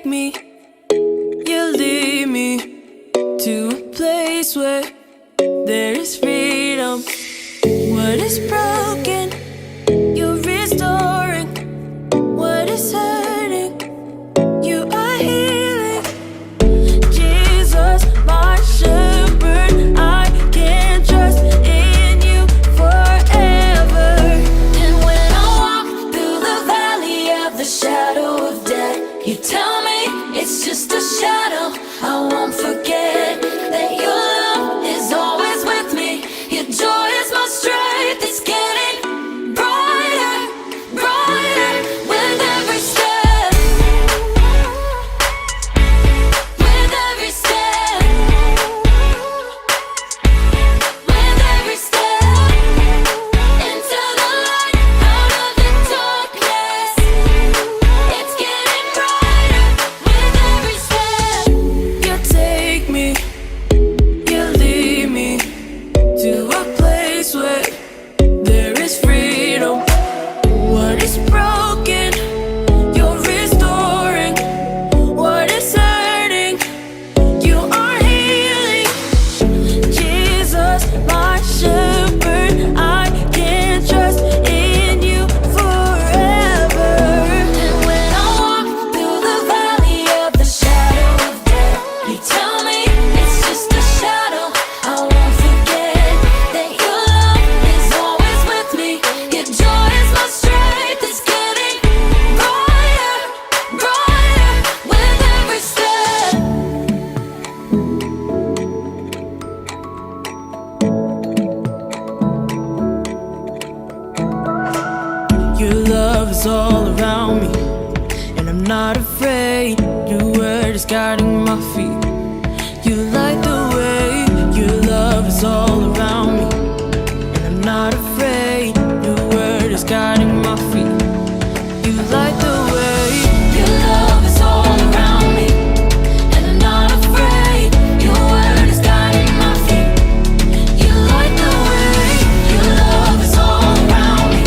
take me, you lead me to a place where there is freedom. What is broken, you're restoring. What is hurting, you are healing. Jesus, my shepherd, I can trust in you forever. And when I walk through the valley of the shadow of death, you tell me it's just a shadow. I won't forget that your love is always with me. Your joy is my strength. It's getting brighter, brighter with every step. With every step. With every step. Into the light, out of the darkness. It's getting brighter with every step. You take me, you lead me to a place where there is freedom. What is broken, you're restoring. What is hurting, you are healing. Jesus, my shepherd, I can trust in you forever. And when I walk through the valley of the shadow of death, you tell me it's just a shadow. I won't forget that your love is always with me. Your joy is my strength. It's getting brighter, brighter with every step. Your love is all around me, and I'm not afraid. Your word is guiding my feet. You light the way. Your love is all around me, and I'm not afraid. Your word is guiding my feet. You light the way. Your love is all around me, and I'm not afraid. Your word is guiding my feet. You light the way. Your love is all around me,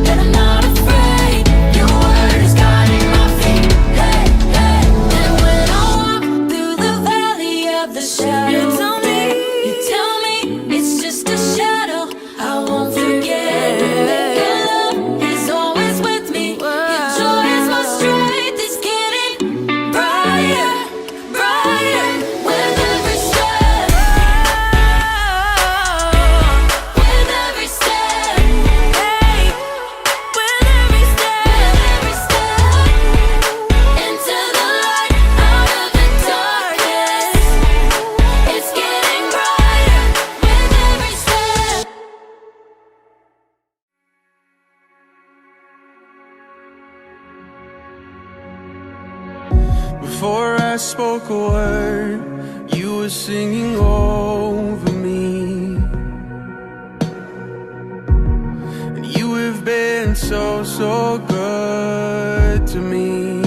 and I'm not afraid. Your word is guiding my feet. Hey, hey. And when I walk through the valley of the shadow, you tell me it's just a shadow. I won't forget that your love is always with me. Your joy is my strength. It's getting brighter, brighter with every step. With every step. Hey, with every step. With every step. Into the light, out of the darkness. It's getting brighter with every step. Before I spoke a word, you were singing over me. And you have been so, so good to me.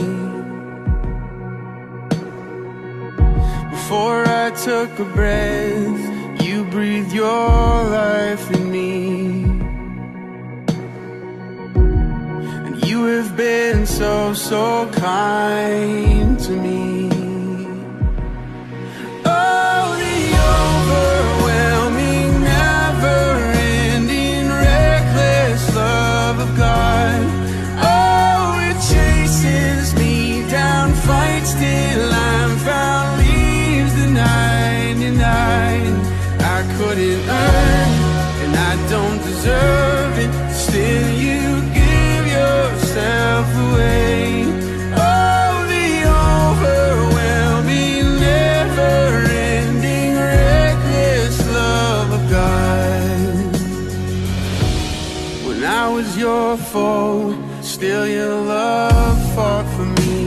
Before I took a breath, you breathed your life in me. And you have been so, so kind to me. Oh, the overwhelming, never-ending, reckless love of God. Oh, it chases me down, fights till I'm found, leaves the 99 I couldn't earn, and I don't deserve it. Still you give yourself away. Oh, the overwhelming, never-ending, reckless love of God. When I was your foe, still your love fought for me.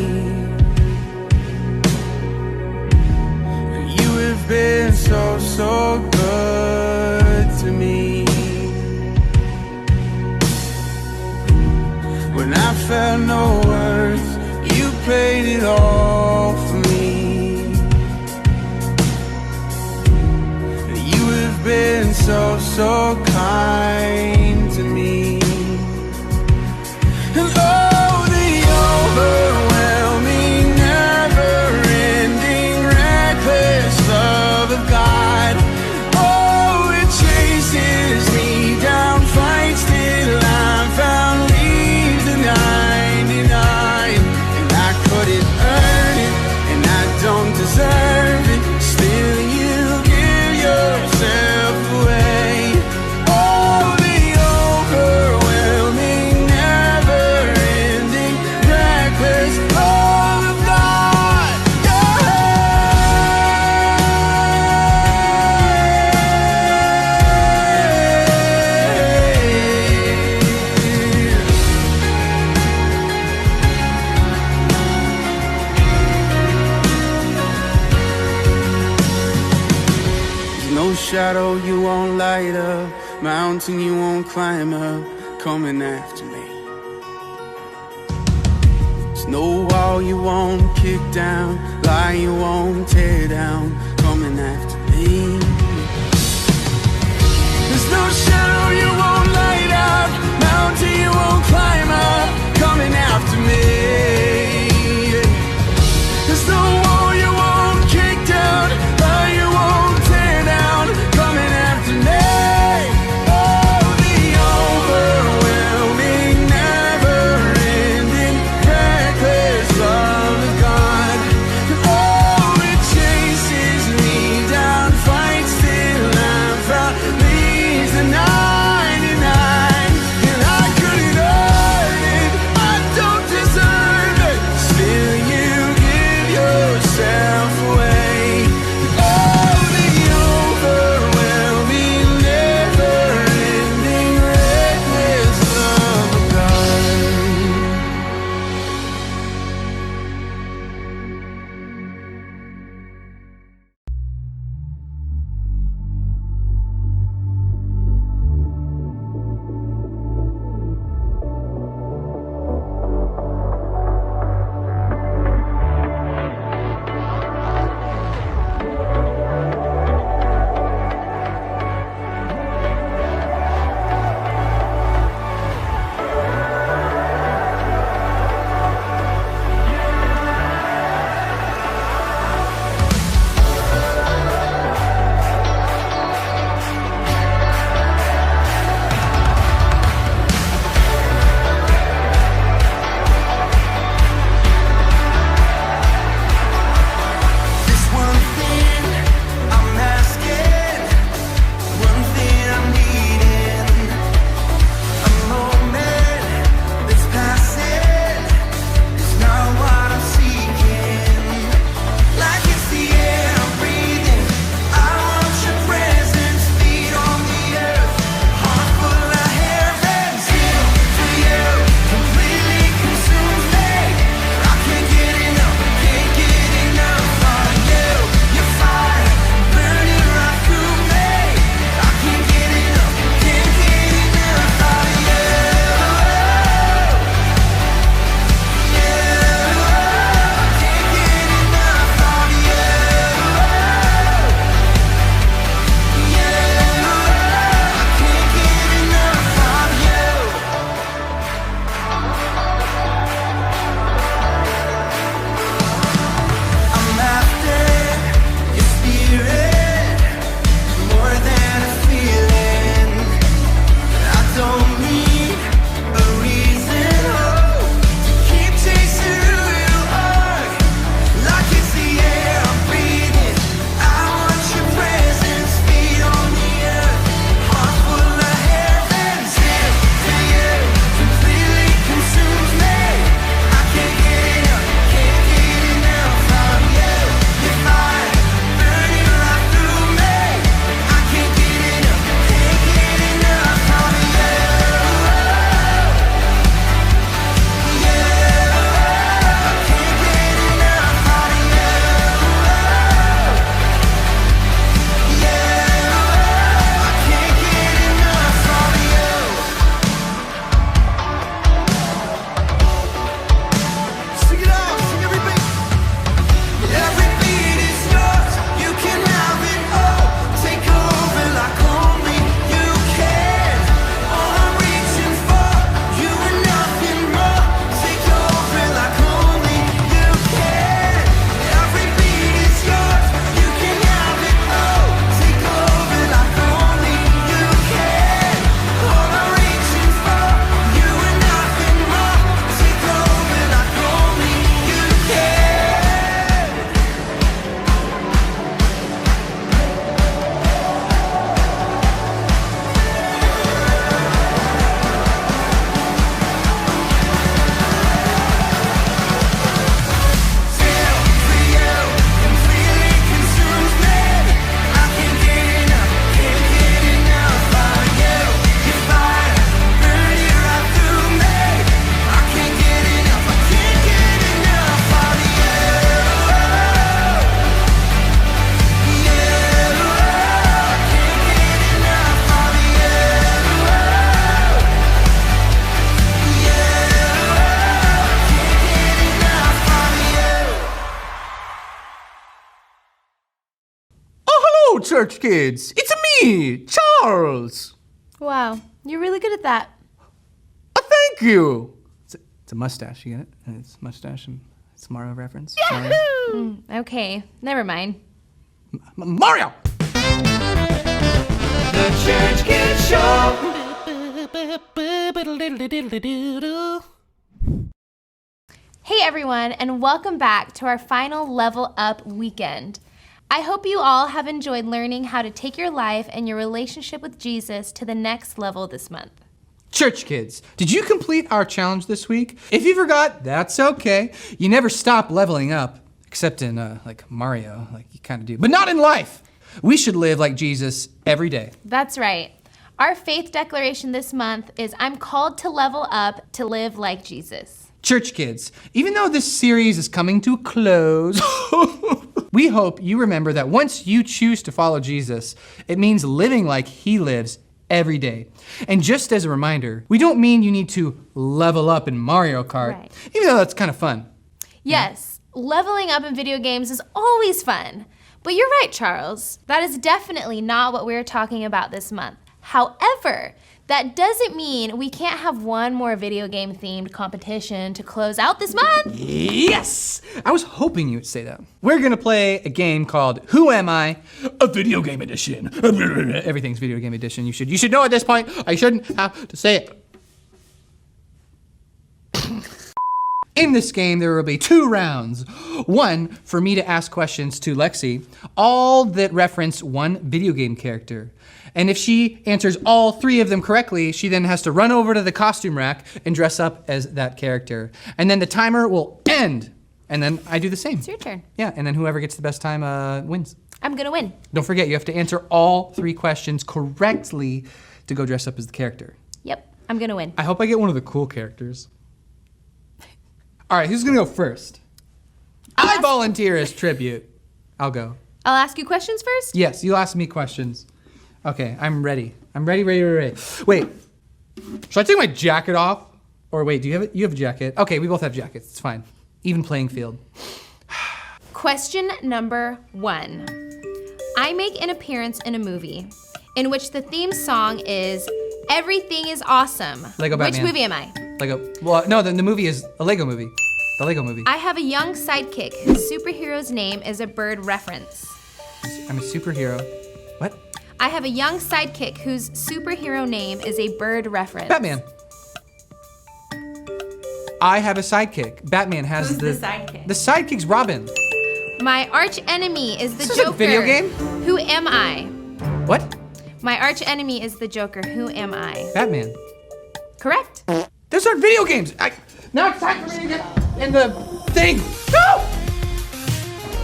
And you have been so, so good to me. When I felt no worth, you paid it all for me. And you have been so, so kind to me. And oh, the overwhelming, no shadow you won't light up, mountain you won't climb up, coming after me. There's no wall you won't kick down, lie you won't tear down, coming after me. There's no shadow you won't light up, mountain you won't climb up, coming after me. There's no wall you won't kick down, lie you won't tear down, coming after me. Oh, the overwhelming, never-ending, reckless love of God. Oh, it chases me down. Hello, church kids. It's me, Charles. Wow, you're really good at that. Thank you. It's a mustache, you get it? It's a mustache and it's a Mario reference. Mario. Okay, never mind. Mario! The Church Kids Show. Hey everyone, and welcome back to our final Level Up weekend. I hope you all have enjoyed learning how to take your life and your relationship with Jesus to the next level this month. Church kids, did you complete our challenge this week? If you forgot, that's okay. You never stop leveling up, except in like Mario, like you kind of do, but not in life. We should live like Jesus every day. That's right. Our faith declaration this month is I'm called to level up to live like Jesus. Church kids, even though this series is coming to a close, we hope you remember that once you choose to follow Jesus, it means living like he lives every day. And just as a reminder, we don't mean you need to level up in Mario Kart, Right. even though that's kind of fun. Yes, leveling up in video games is always fun. But you're right, Charles. That is definitely not what we're talking about this month. However, that doesn't mean we can't have one more video game themed competition to close out this month. Yes! I was hoping you would say that. We're gonna play a game called Who Am I? A video game edition. Everything's video game edition. You should know at this point. I shouldn't have to say it. In this game, there will be 2 rounds. One for me to ask questions to Lexi, all that reference one video game character. And if she answers all 3 of them correctly, she then has to run over to the costume rack and dress up as that character. And then the timer will end. And then I do the same. It's your turn. Yeah, and then whoever gets the best time wins. I'm gonna win. Don't forget, you have to answer all 3 questions correctly to go dress up as the character. Yep, I'm gonna win. I hope I get one of the cool characters. All right, who's gonna go first? I volunteer as tribute. I'll go. I'll ask you questions first? Yes, you ask me questions. Okay, I'm ready. I'm ready. Wait, should I take my jacket off? Or wait, do you have it? You have a jacket. Okay, we both have jackets. It's fine. Even playing field. Question number 1. I make an appearance in a movie in which the theme song is Everything is Awesome. Lego Batman. Which movie am I? The movie is a Lego movie. The Lego movie. I have a young sidekick whose superhero's name is a bird reference. I'm a superhero. What? I have a young sidekick whose superhero name is a bird reference. Batman. I have a sidekick. Batman has Who's the sidekick? The sidekick's Robin. My arch enemy is the This is Joker. a video game? Who am I? What? My arch enemy is the Joker. Who am I? Batman. Correct. Those aren't video games. Now it's time for me to get in the thing. No!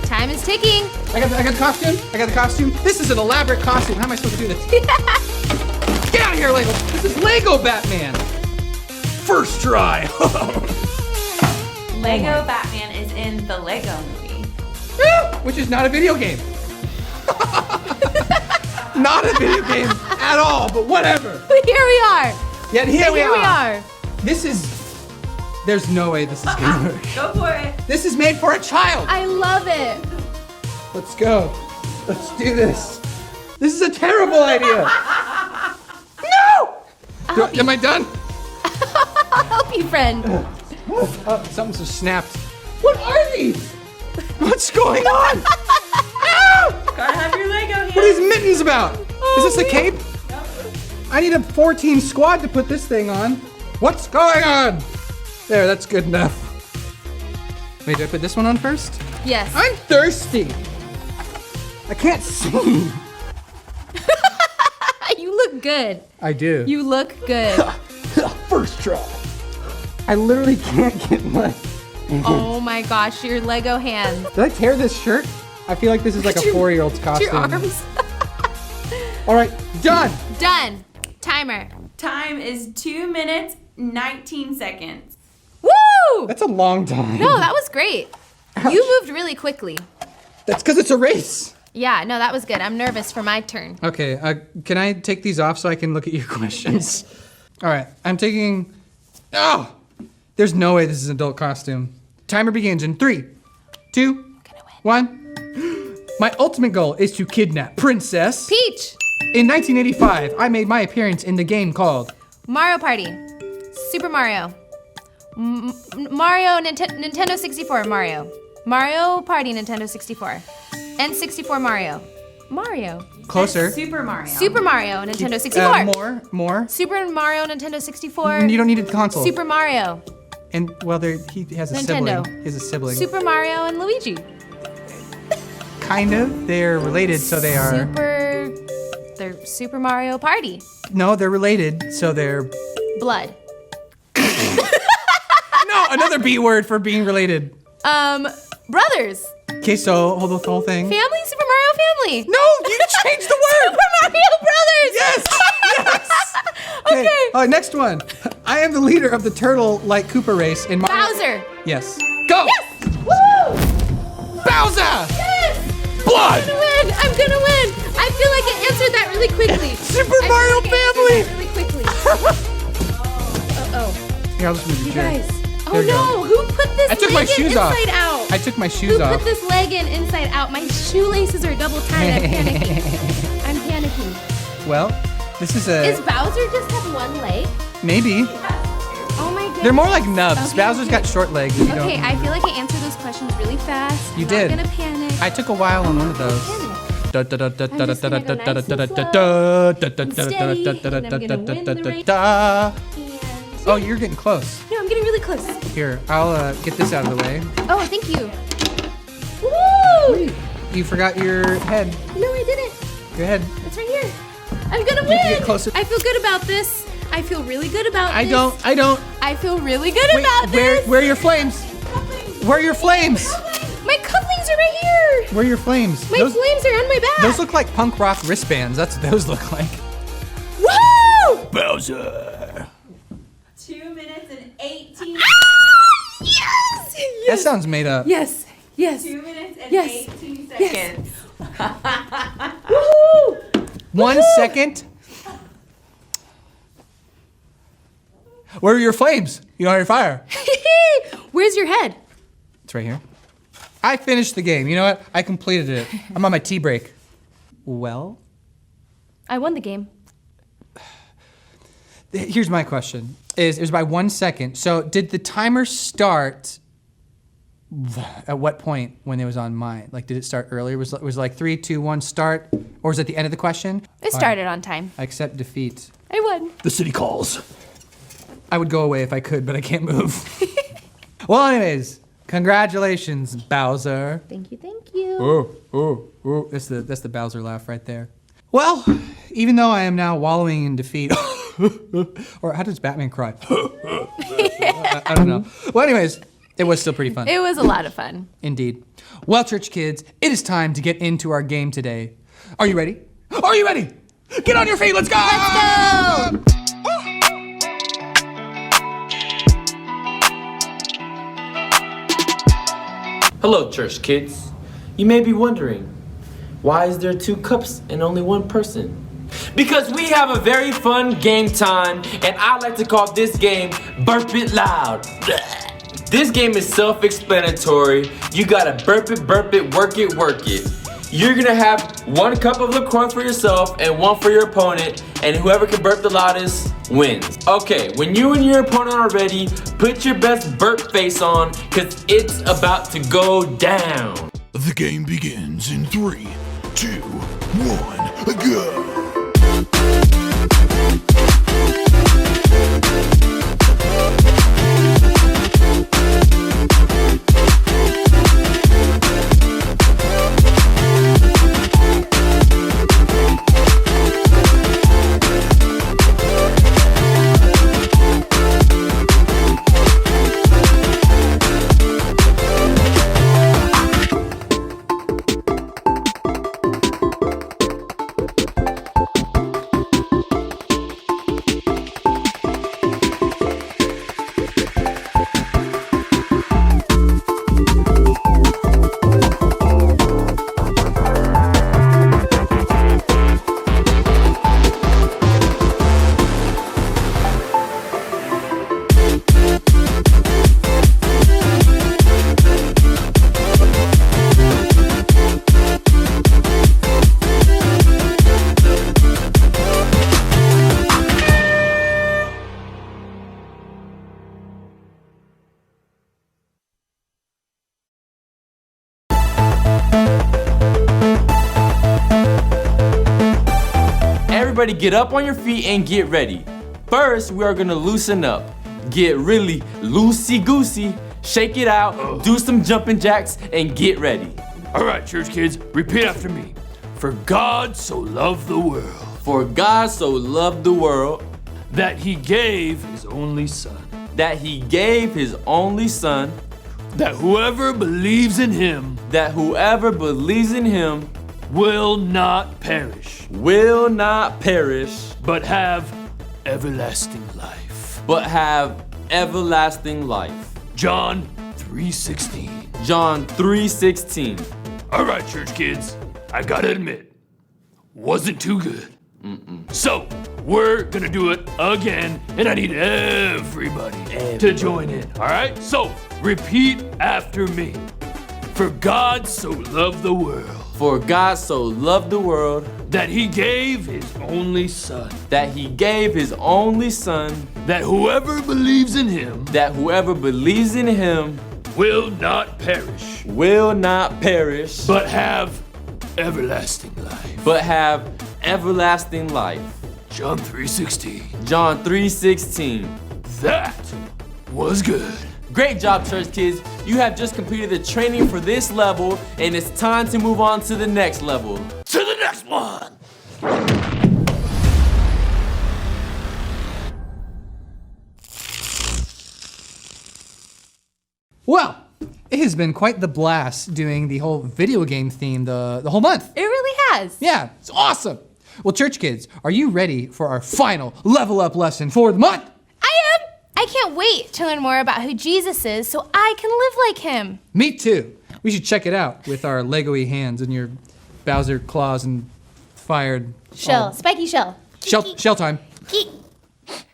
Time is ticking. I got the costume. This is an elaborate costume. How am I supposed to do this? Get out of here, Lego. This is Lego Batman. First try. Lego Batman is in the Lego movie. Which is not a video game. Not a video game at all, but whatever. But here we are. Yet here we are. There's no way this is gonna work. Go for it. This is made for a child. I love it. Let's go. Let's do this. This is a terrible idea. No! Am I done? I'll help you, friend. Oh, something's just snapped. What are these? What's going on? No! Gotta have your Lego hands. What are these mittens about? Is this a cape? I need a 4-team squad to put this thing on. What's going on? There, that's good enough. Wait, do I put this one on first? Yes. I'm thirsty. I can't see. You look good. I do. You look good. First try. I literally can't get my... Oh my gosh, your Lego hands. Did I tear this shirt? I feel like this is like a 4-year-old's costume. Your arms. All right, done. Done. Timer. Time is 2 minutes, 19 seconds. Woo! That's a long time. No, that was great. You moved really quickly. That's because it's a race. Yeah, no, that was good. I'm nervous for my turn. Okay, can I take these off so I can look at your questions? All right, I'm taking... Oh! There's no way this is an adult costume. Timer begins in 3, 2, 1. My ultimate goal is to kidnap Princess. Peach. In 1985, I made my appearance in the game called Mario Party. Super Mario. Mario Nintendo 64 Mario. Mario Party Nintendo 64. N64 Mario. Mario. Closer. Super Mario. Super Mario Nintendo 64. More. Super Mario Nintendo 64. You don't need a console. Super Mario. And well, he has a Nintendo. sibling. He has a sibling. Super Mario and Luigi. Kind of. They're related, so they are. They're Super Mario Party. No, they're related, so they're. Blood. No, another B word for being related. Brothers. Okay, so hold the whole thing. Family. Super Mario Family. No, you changed the word. Super Mario Brothers. Yes. Okay. Next one. I am the leader of the turtle-like Koopa race in Mario. Bowser. Yes. Go. Yes. Woo! Bowser. Yes. Blood. I'm gonna win. I feel like I answered that really quickly. Super Mario Family. Really quickly. Oh. Here, I'll just move You the chair. guys. Oh There you no! Who put this I took leg my shoes off. inside out? I took my shoes Who off. put this leg in inside out? My shoelaces are double tied. I'm panicking. I'm panicking. Well, this is a Is Bowser just have one leg? maybe. Oh my goodness. They're more like nubs. Okay, Bowser's got short legs. If you Okay, don't. I feel like I answered those questions really fast. You I'm did. Not gonna panic. I took a while on one of those. Panic. Da da da da da da just da gonna da go da nice da and da slow da da da and da steady, da and da I'm da gonna da win da the da race. da. And Oh, you're getting close. no, I'm getting really close. Here, I'll get this out of the way. Oh, thank you. Woo! You forgot your head. No, I didn't. Your head. It's right here. I'm gonna You win. have to get closer. I feel good about this. I feel really good about I this. don't. I feel really good Wait, about this. where are your flames? Where are your flames? My cufflinks are right here. Where are your flames? My flames are on my back. Those look like punk rock wristbands. That's what those look like. Woo! Bowser. 2 minutes and 18. Yes! That sounds made up. Yes. Yes. 2 minutes and Yes. 18 seconds. Woo! 1 second. Where are your flames? You don't have your fire. Where's your head? It's right here. I finished the game. You know what? I completed it. I'm on my tea break. Well, I won the game. here's my question. It was by 1 second. So did the timer start at what point when it was on mine? Like, did it start earlier? Was it like 3, 2, 1, start? Or was it at the end of the question? It started on time. I accept defeat. I won. The city calls. I would go away if I could, but I can't move. Well, anyways, congratulations, Bowser. Thank you. Oh. That's the Bowser laugh right there. Well, even though I am now wallowing in defeat, or how does Batman cry? I don't know. Well, anyways, it was still pretty fun. It was a lot of fun. Indeed. Well, church kids, it is time to get into our game today. Are you ready? Are you ready? Get on your feet, let's go! Let's go! Hello, church kids. You may be wondering, why is there 2 cups and only 1 person? Because we have a very fun game time, and I like to call this game Burp It Loud. This game is self-explanatory. You gotta burp it, work it. You're gonna have 1 cup of LaCroix for yourself and 1 for your opponent, and whoever can burp the loudest wins. Okay, when you and your opponent are ready, put your best burp face on, cause it's about to go down. The game begins in 3, 2, 1, go! everybody get up on your feet and get ready. First, we are gonna loosen up. Get really loosey-goosey, shake it out, do some jumping jacks, and get ready. All right, church kids, repeat after me. For God so loved the world For God so loved the world that he gave his only son, that he gave his only son, that whoever believes in him that whoever believes in him will not perish, will not perish, but have everlasting life. but have everlasting life. John 3:16. John 3:16. All right, church kids, I gotta admit, wasn't too good. So, we're gonna do it again, and I need everybody to join in, all right? So, repeat after me. For God so loved the world For God so loved the world that he gave his only son, that he gave his only son, that whoever believes in him that whoever believes in him will not perish, will not perish, but have everlasting life. but have everlasting life. John 3:16. John 3:16. That was good. Great job, church kids. You have just completed the training for this level, and it's time to move on to the next level. To the next one. Well, it has been quite the blast doing the whole video game theme the whole month. It really has. Yeah, it's awesome. Well, church kids, are you ready for our final level up lesson for the month? I am. I can't wait to learn more about who Jesus is so I can live like him. Me too. We should check it out with our Lego-y hands and your Bowser claws and fired. Shell, spiky shell. Shell time. Geek.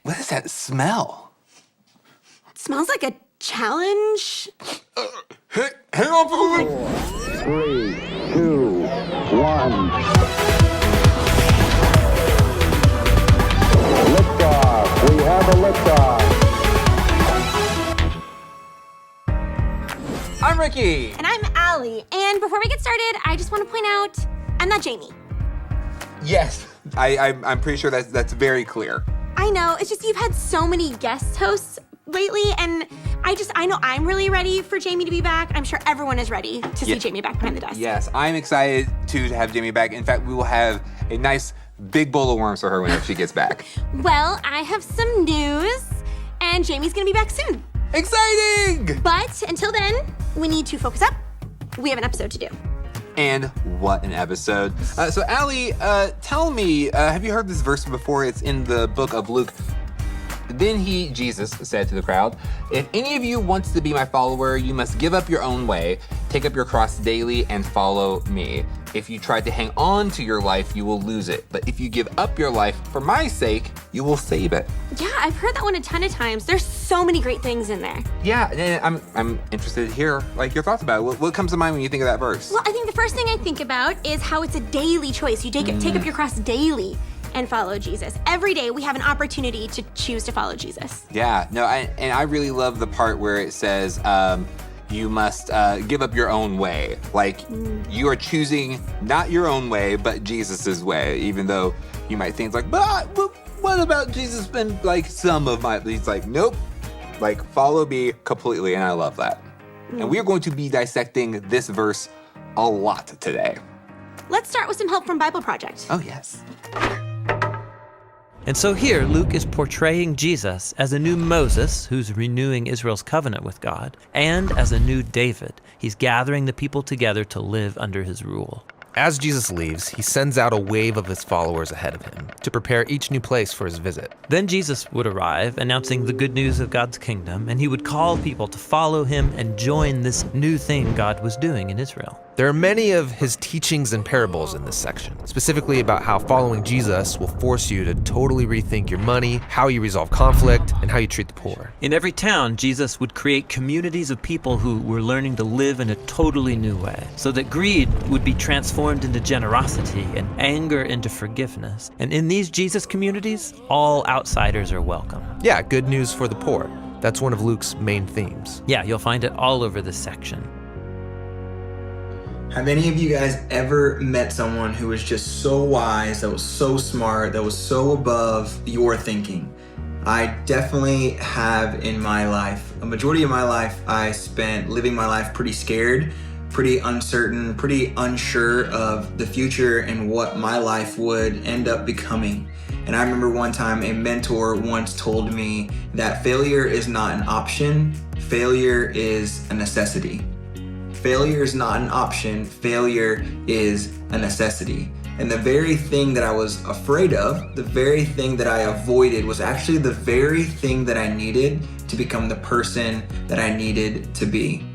What is that smell? It smells like a challenge. Hang on for a minute. 3, 2, 1. Liftoff. We have a liftoff. I'm Ricky. And I'm Allie. And before we get started, I just want to point out, I'm not Jamie. Yes, I'm pretty sure that's very clear. I know, it's just you've had so many guest hosts lately, and I know I'm really ready for Jamie to be back. I'm sure everyone is ready to see Jamie back behind the desk. Yes, I'm excited to have Jamie back. In fact, we will have a nice big bowl of worms for her whenever she gets back. Well, I have some news, and Jamie's gonna be back soon. Exciting! But until then, we need to focus up. We have an episode to do. And what an episode. So Allie, tell me, have you heard this verse before? It's in the book of Luke. Then Jesus said to the crowd, if any of you wants to be my follower, you must give up your own way, take up your cross daily, and follow me. If you try to hang on to your life, you will lose it. But if you give up your life for my sake, you will save it. Yeah, I've heard that one a ton of times. There's so many great things in there. Yeah, and I'm interested to hear your thoughts about it. What comes to mind when you think of that verse? Well, I think the first thing I think about is how it's a daily choice. You take up your cross daily and follow Jesus. Every day we have an opportunity to choose to follow Jesus. Yeah, no, I really love the part where it says you must give up your own way. Like you are choosing not your own way, but Jesus's way. Even though you might think like, but what about Jesus been like some of my? He's like, nope, like follow me completely, and I love that. And we are going to be dissecting this verse a lot today. Let's start with some help from Bible Project. Oh yes. And so here, Luke is portraying Jesus as a new Moses who's renewing Israel's covenant with God, and as a new David. He's gathering the people together to live under his rule. As Jesus leaves, he sends out a wave of his followers ahead of him to prepare each new place for his visit. Then Jesus would arrive, announcing the good news of God's kingdom, and he would call people to follow him and join this new thing God was doing in Israel. There are many of his teachings and parables in this section, specifically about how following Jesus will force you to totally rethink your money, how you resolve conflict, and how you treat the poor. In every town, Jesus would create communities of people who were learning to live in a totally new way, so that greed would be transformed into generosity and anger into forgiveness. And in these Jesus communities, all outsiders are welcome. Yeah, good news for the poor. That's one of Luke's main themes. Yeah, you'll find it all over this section. Have any of you guys ever met someone who was just so wise, that was so smart, that was so above your thinking? I definitely have in my life. A majority of my life I spent living my life pretty scared, pretty uncertain, pretty unsure of the future and what my life would end up becoming. And I remember one time a mentor once told me that failure is not an option, failure is a necessity. Failure is not an option, failure is a necessity. And the very thing that I was afraid of, the very thing that I avoided, was actually the very thing that I needed to become the person that I needed to be.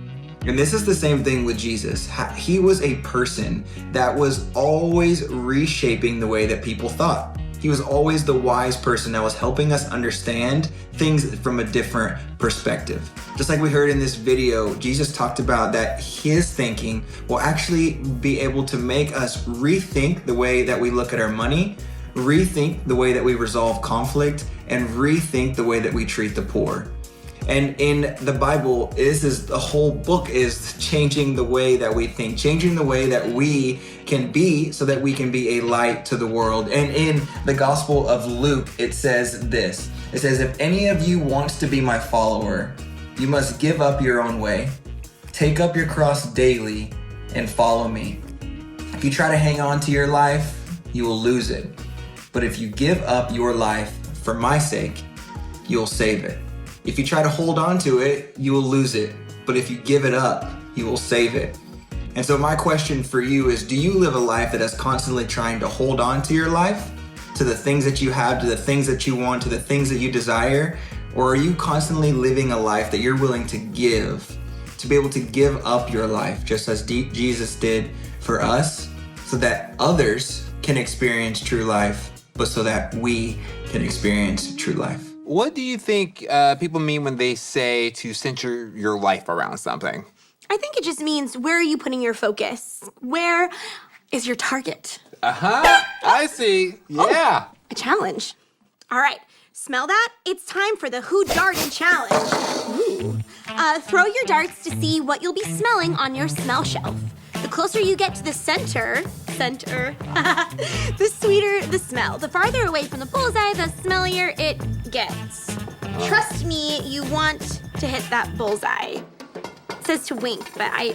And this is the same thing with Jesus. He was a person that was always reshaping the way that people thought. He was always the wise person that was helping us understand things from a different perspective. Just like we heard in this video, Jesus talked about that his thinking will actually be able to make us rethink the way that we look at our money, rethink the way that we resolve conflict, and rethink the way that we treat the poor. And in the Bible, the whole book is changing the way that we think, changing the way that we can be so that we can be a light to the world. And in the Gospel of Luke, it says this. It says, if any of you wants to be my follower, you must give up your own way, take up your cross daily, and follow me. If you try to hang on to your life, you will lose it. But if you give up your life for my sake, you'll save it. If you try to hold on to it, you will lose it. But if you give it up, you will save it. And so my question for you is, do you live a life that is constantly trying to hold on to your life, to the things that you have, to the things that you want, to the things that you desire? Or are you constantly living a life that you're willing to give, to be able to give up your life, just as Jesus did for us, so that others can experience true life, but so that we can experience true life? What do you think people mean when they say to center your life around something? I think it just means, where are you putting your focus? Where is your target? I see. Yeah. Oh, a challenge. All right, smell that? It's time for the Who Darted Challenge. Ooh. Throw your darts to see what you'll be smelling on your smell shelf. The closer you get to the center, the sweeter the smell. The farther away from the bullseye, the smellier it gets. Trust me, you want to hit that bullseye. It says to wink, but I'm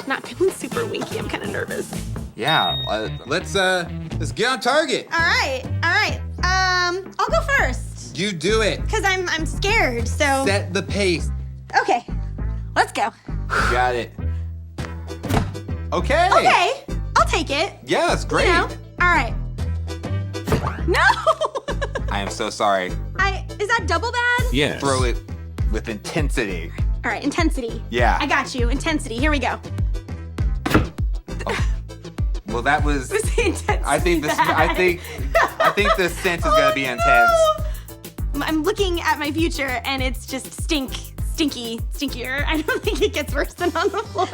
not feeling super winky. I'm kind of nervous. Yeah, let's get on target. All right. I'll go first. You do it. Because I'm scared, so. Set the pace. Okay, let's go. You got it. Okay. Okay, I'll take it. Yeah, that's great. You know? All right. No! I am so sorry. Is that double bad? Yeah. Throw it with intensity. All right, intensity. Yeah. I got you, intensity. Here we go. Well, that was. Was the intensity I think the scent is gonna be intense. I'm looking at my future, and it's just stinkier. I don't think it gets worse than on the floor.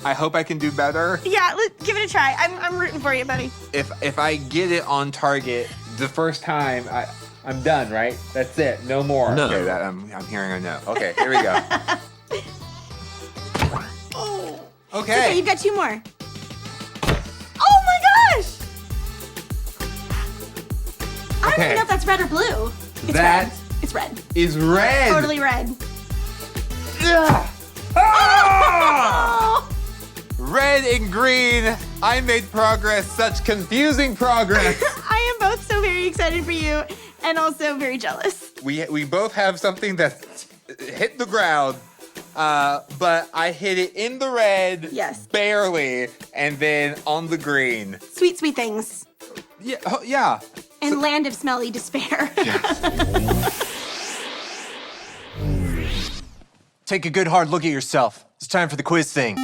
I hope I can do better. Yeah, let's give it a try. I'm rooting for you, buddy. If I get it on target the first time, I'm done, right? That's it. No more. No. Okay, I'm hearing a no. Okay, here we go. Okay, you've got two more. Oh my gosh! I don't even know if that's red or blue. It's red. It's red. Is red. Totally red. Ah! Red and green. I made progress. Such confusing progress. I am both so very excited for you and also very jealous. We both have something that hit the ground, but I hit it in the red. Yes. Barely, and then on the green. Sweet, sweet things. Yeah. Oh, yeah. And land of smelly despair. Take a good hard look at yourself. It's time for the quiz thing.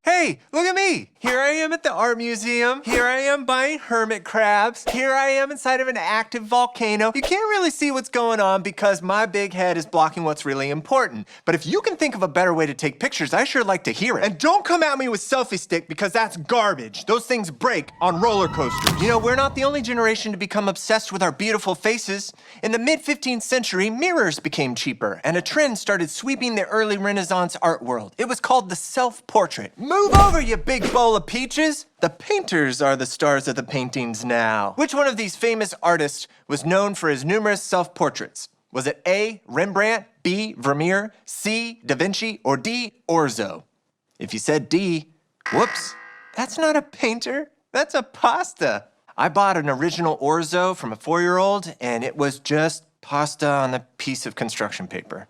Hey, Hey, look at me. Here I am at the art museum. Here I am buying hermit crabs. Here I am inside of an active volcano. You can't really see what's going on because my big head is blocking what's really important. But if you can think of a better way to take pictures, I sure like to hear it. And don't come at me with selfie stick because that's garbage. Those things break on roller coasters. You know, we're not the only generation to become obsessed with our beautiful faces. In the mid-15th century, mirrors became cheaper and a trend started sweeping the early Renaissance art world. It was called the self-portrait. Move over, you big bowl of peaches. The painters are the stars of the paintings now. Which one of these famous artists was known for his numerous self-portraits? Was it A, Rembrandt, B, Vermeer, C, Da Vinci, or D, Orzo? If you said D, whoops, that's not a painter, that's a pasta. I bought an original Orzo from a 4-year-old, and it was just pasta on a piece of construction paper.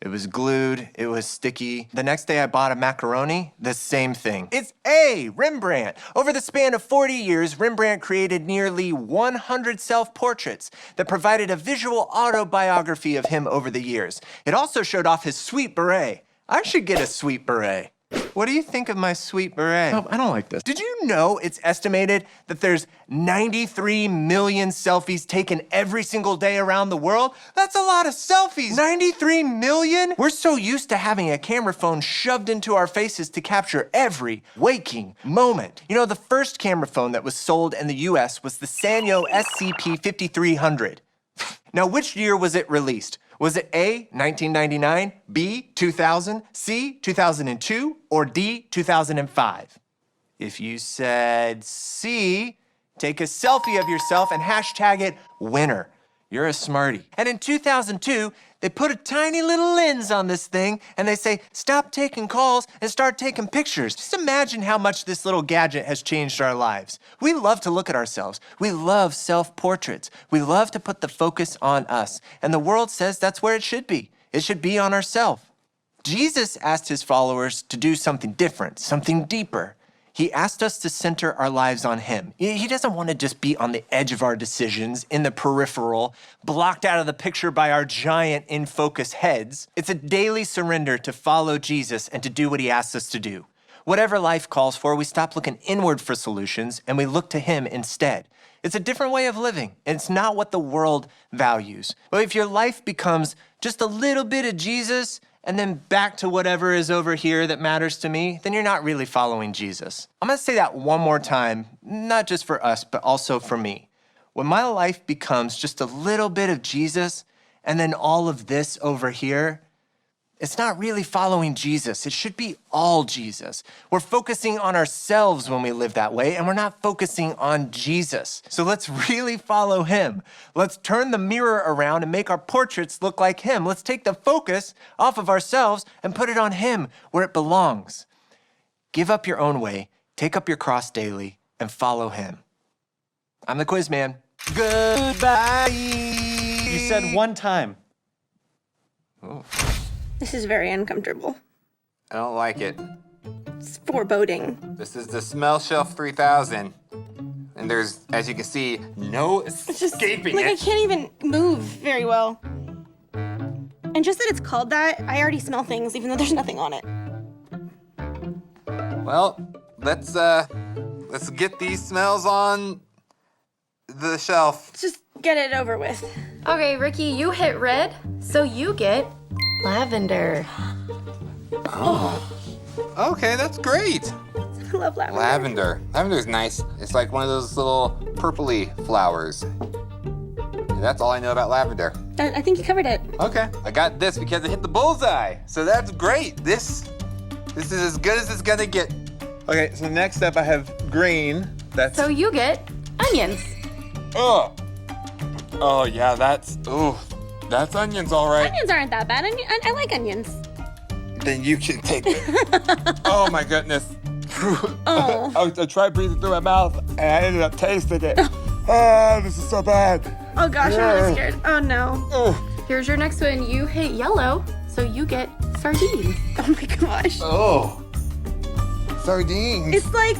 It was glued, it was sticky. The next day I bought a macaroni, the same thing. It's A, Rembrandt. Over the span of 40 years, Rembrandt created nearly 100 self-portraits that provided a visual autobiography of him over the years. It also showed off his sweet beret. I should get a sweet beret. What do you think of my sweet beret? Oh, I don't like this. Did you know it's estimated that there's 93 million selfies taken every single day around the world? That's a lot of selfies. 93 million? We're so used to having a camera phone shoved into our faces to capture every waking moment. You know, the first camera phone that was sold in the US was the Sanyo SCP-5300. Now, which year was it released? Was it A, 1999, B, 2000, C, 2002, or D, 2005? If you said C, take a selfie of yourself and hashtag it winner. You're a smarty. And in 2002, they put a tiny little lens on this thing and they say, stop taking calls and start taking pictures. Just imagine how much this little gadget has changed our lives. We love to look at ourselves. We love self-portraits. We love to put the focus on us. And the world says that's where it should be. It should be on ourselves. Jesus asked his followers to do something different, something deeper. He asked us to center our lives on him. He doesn't want to just be on the edge of our decisions, in the peripheral, blocked out of the picture by our giant in-focus heads. It's a daily surrender to follow Jesus and to do what he asks us to do. Whatever life calls for, we stop looking inward for solutions and we look to him instead. It's a different way of living, and it's not what the world values. But if your life becomes just a little bit of Jesus, and then back to whatever is over here that matters to me, then you're not really following Jesus. I'm gonna say that one more time, not just for us, but also for me. When my life becomes just a little bit of Jesus, and then all of this over here, it's not really following Jesus. It should be all Jesus. We're focusing on ourselves when we live that way, and we're not focusing on Jesus. So let's really follow him. Let's turn the mirror around and make our portraits look like him. Let's take the focus off of ourselves and put it on him where it belongs. Give up your own way, take up your cross daily, and follow him. I'm the Quiz Man. Goodbye. You said one time. Oh. This is very uncomfortable. I don't like it. It's foreboding. This is the Smell Shelf 3000. And there's, as you can see, no escaping Like, I it. can't even move very well. And just that it's called that, I already smell things even though there's nothing on it. Well, let's get these smells on the shelf. Just get it over with. Okay, Ricky, you hit red, so you get lavender. Oh. Okay, that's great. I love lavender. Lavender. Lavender's nice. It's like one of those little purpley flowers. And that's all I know about lavender. I think you covered it. Okay. I got this because it hit the bullseye. So that's great. This is as good as it's gonna get. Okay, so next up I have green. That's So you get onions. Oh. Oh yeah, that's that's onions, all right. Onions aren't that bad. I like onions. Then you can take it. Oh my goodness. Oh. I tried breathing through my mouth and I ended up tasting it. Ah, this is so bad. Oh gosh, I'm really scared. Oh no. Here's your next one. You hit yellow, so you get sardines. Oh my gosh. Oh. Sardines. It's like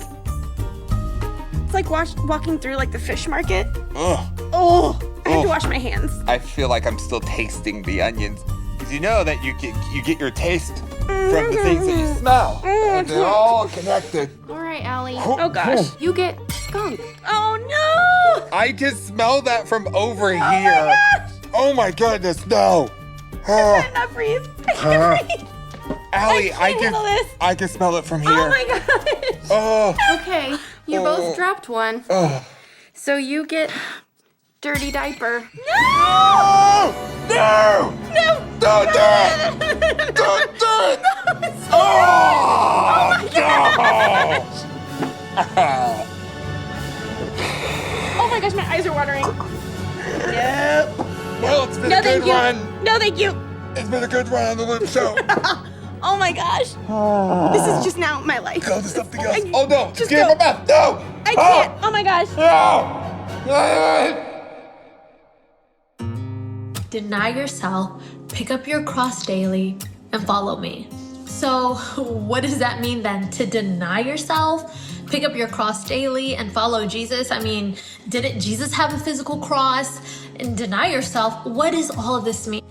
walking through like the fish market. Ugh. Oh, I have to wash my hands. I feel like I'm still tasting the onions. Because you know that you get your taste from the things that you smell. And they're all connected. All right, Allie. Oh gosh. You get skunk. Oh no! I can smell that from over here. Oh my goodness, no. Oh. Not breathe. I can't breathe. Allie, I can't handle this. I can smell it from here. Oh my gosh. Oh. Okay, you both dropped one. Oh. So you get dirty diaper. No! No! No! Don't do it! Don't do it! Oh! Oh my gosh, my eyes are watering. Yep. Well, it's been a good run. No, thank you. It's been a good run on the Loop Show. Oh my gosh. This is just now my life. Go to something else. Oh no! Just Get go. my mouth. No! I can't. Oh my gosh. Deny yourself, pick up your cross daily, and follow me. So, what does that mean then? To deny yourself, pick up your cross daily, and follow Jesus? I mean, didn't Jesus have a physical cross? And deny yourself, what does all of this mean?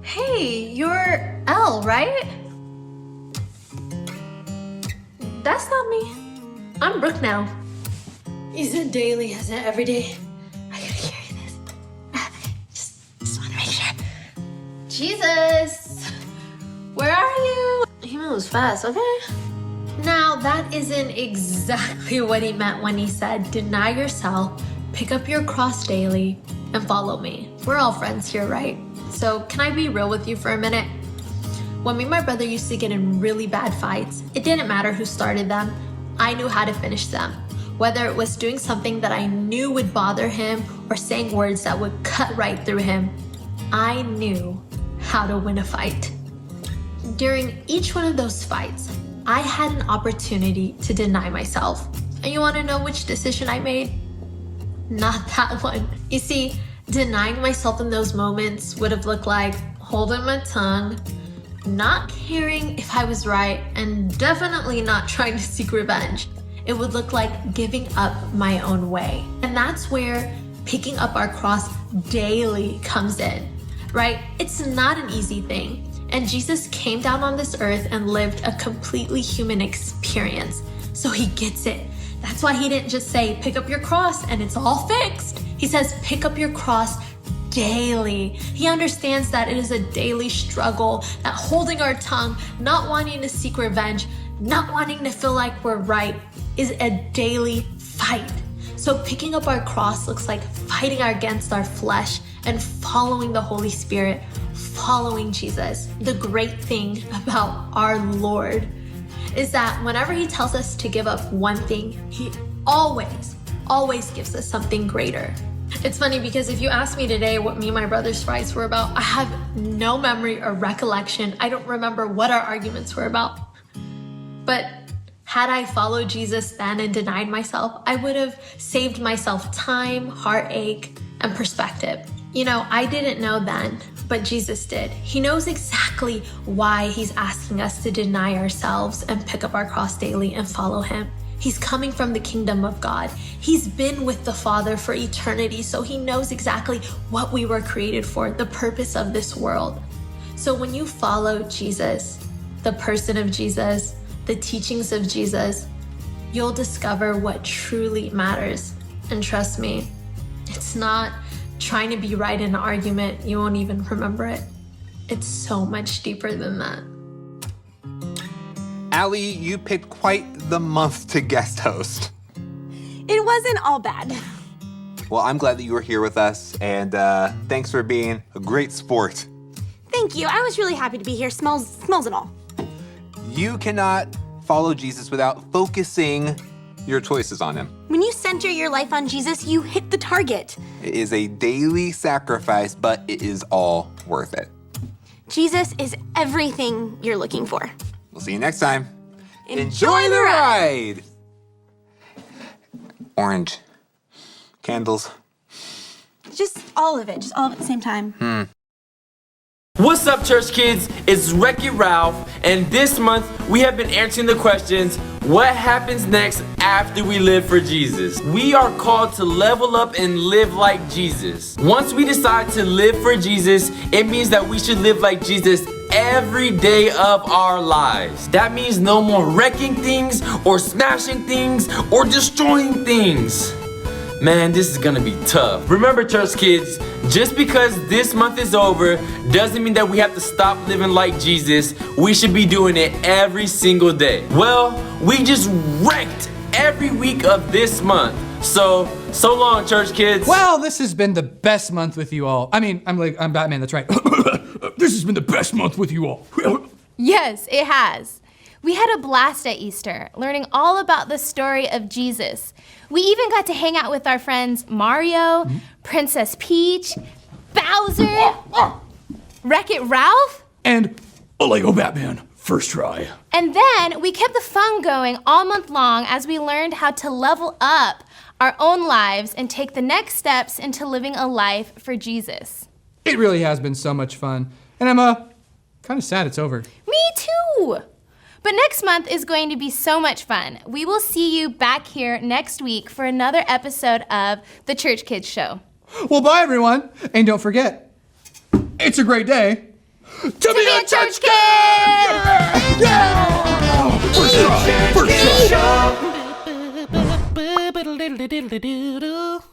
Hey, you're Elle, right? That's not me. I'm Brooke now. Isn't daily, isn't every day? I gotta carry this. Just wanna make sure. Jesus, where are you? He moves fast, okay? Now, that isn't exactly what he meant when he said, deny yourself, pick up your cross daily, and follow me. We're all friends here, right? So can I be real with you for a minute? When me and my brother used to get in really bad fights, it didn't matter who started them. I knew how to finish them. Whether it was doing something that I knew would bother him or saying words that would cut right through him, I knew how to win a fight. During each one of those fights, I had an opportunity to deny myself. And you want to know which decision I made? Not that one. You see, denying myself in those moments would have looked like holding my tongue, not caring if I was right, and definitely not trying to seek revenge. It would look like giving up my own way. And that's where picking up our cross daily comes in, right? It's not an easy thing. And Jesus came down on this earth and lived a completely human experience. So he gets it. That's why he didn't just say, pick up your cross and it's all fixed. He says, pick up your cross daily. He understands that it is a daily struggle, that holding our tongue, not wanting to seek revenge, not wanting to feel like we're right, is a daily fight. So picking up our cross looks like fighting against our flesh and following the Holy Spirit, following Jesus. The great thing about our Lord is that whenever he tells us to give up one thing, he always gives us something greater. It's funny because if you ask me today what me and my brother's fights were about, I have no memory or recollection. I don't remember what our arguments were about. But had I followed Jesus then and denied myself, I would have saved myself time, heartache, and perspective. You know, I didn't know then, but Jesus did. He knows exactly why he's asking us to deny ourselves and pick up our cross daily and follow him. He's coming from the kingdom of God. He's been with the Father for eternity, so he knows exactly what we were created for, the purpose of this world. So when you follow Jesus, the person of Jesus, the teachings of Jesus, you'll discover what truly matters. And trust me, it's not trying to be right in an argument. You won't even remember it. It's so much deeper than that. Allie, you picked quite the month to guest host. It wasn't all bad. Well, I'm glad that you were here with us, and thanks for being a great sport. Thank you. I was really happy to be here. Smells and all. You cannot follow Jesus without focusing your choices on him. When you center your life on Jesus, you hit the target. It is a daily sacrifice, but it is all worth it. Jesus is everything you're looking for. We'll see you next time. Enjoy the ride! Orange. Candles. Just all of it. Just all of it at the same time. What's up, church kids? It's Wreck-It Ralph, and this month we have been answering the questions, what happens next after we live for Jesus? We are called to level up and live like Jesus. Once we decide to live for Jesus, it means that we should live like Jesus every day of our lives. That means no more wrecking things or smashing things or destroying things. Man, this is gonna be tough. Remember, church kids, just because this month is over doesn't mean that we have to stop living like Jesus. We should be doing it every single day. Well, we just wrecked every week of this month. So long, church kids. Well, this has been the best month with you all. I'm Batman, that's right. This has been the best month with you all. Yes, it has. We had a blast at Easter, learning all about the story of Jesus. We even got to hang out with our friends Mario, Princess Peach, Bowser, Wreck-It Ralph, And a Lego Batman, first try. and then we kept the fun going all month long as we learned how to level up our own lives and take the next steps into living a life for Jesus. It really has been so much fun. And I'm kind of sad it's over. Me too! But next month is going to be so much fun. We will see you back here next week for another episode of The Church Kids Show. Well, bye everyone. And don't forget, it's a great day to be a church kid! Yeah! First try! First try! Diddle diddle diddle diddle.